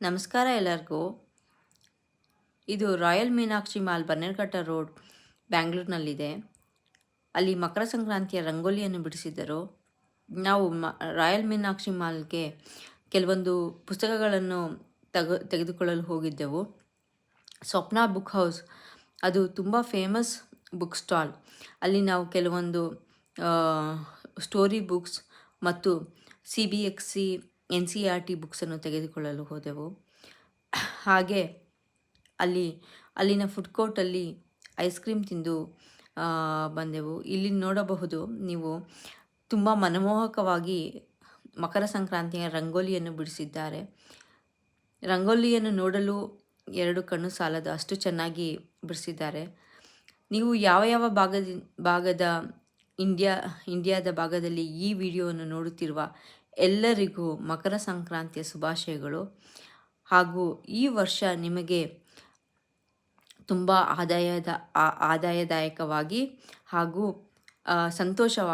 ನಮಸ್ಕಾರ ಎಲ್ಲರಿಗೂ. ಇದು Royal Meenakshi Mall Bannerghatta Road ಬ್ಯಾಂಗ್ಳೂರಿನಲ್ಲಿದೆ. ಅಲ್ಲಿ ಮಕರ ಸಂಕ್ರಾಂತಿಯ ರಂಗೋಲಿಯನ್ನು ಬಿಡಿಸಿದ್ದರು. ನಾವು ರಾಯಲ್ ಮೀನಾಕ್ಷಿ ಮಾಲ್ಗೆ ಕೆಲವೊಂದು ಪುಸ್ತಕಗಳನ್ನು ತೆಗೆದುಕೊಳ್ಳಲು ಹೋಗಿದ್ದೆವು. ಸ್ವಪ್ನ ಬುಕ್ ಹೌಸ್ ಅದು ತುಂಬ ಫೇಮಸ್ ಬುಕ್ ಸ್ಟಾಲ್. ಅಲ್ಲಿ ನಾವು ಕೆಲವೊಂದು ಸ್ಟೋರಿ ಬುಕ್ಸ್ ಮತ್ತು CBSE NCERT ಬುಕ್ಸನ್ನು ತೆಗೆದುಕೊಳ್ಳಲು ಹೋದೆವು. ಹಾಗೆ ಅಲ್ಲಿನ ಫುಡ್ ಕೋರ್ಟಲ್ಲಿ ಐಸ್ ಕ್ರೀಮ್ ತಿಂದು ಬಂದೆವು. ಇಲ್ಲಿ ನೋಡಬಹುದು ನೀವು, ತುಂಬ ಮನಮೋಹಕವಾಗಿ ಮಕರ ಸಂಕ್ರಾಂತಿಯ ರಂಗೋಲಿಯನ್ನು ಬಿಡಿಸಿದ್ದಾರೆ. ರಂಗೋಲಿಯನ್ನು ನೋಡಲು ಎರಡು ಕಣ್ಣು ಸಾಲದು, ಅಷ್ಟು ಚೆನ್ನಾಗಿ ಬಿಡಿಸಿದ್ದಾರೆ. ನೀವು ಯಾವ ಯಾವ ಭಾಗದ ಇಂಡಿಯಾದ ಭಾಗದಲ್ಲಿ ಈ ವಿಡಿಯೋವನ್ನು ನೋಡುತ್ತಿರುವ ಎಲ್ಲರಿಗೂ ಮಕರ ಸಂಕ್ರಾಂತಿಯ ಶುಭಾಶಯಗಳು. ಹಾಗೂ ಈ ವರ್ಷ ನಿಮಗೆ ತುಂಬ ಆದಾಯದಾಯಕವಾಗಿ ಹಾಗೂ ಸಂತೋಷವಾಗಿ